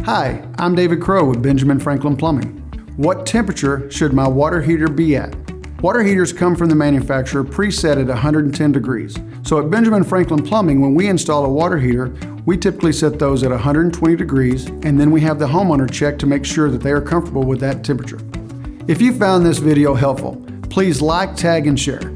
Hi, I'm David Crow with Benjamin Franklin Plumbing. What temperature should my water heater be at? Water heaters come from the manufacturer preset at 110 degrees. So at Benjamin Franklin Plumbing, when we install a water heater, we typically set those at 120 degrees, and then we have the homeowner check to make sure that they are comfortable with that temperature. If you found this video helpful, please like, tag, and share.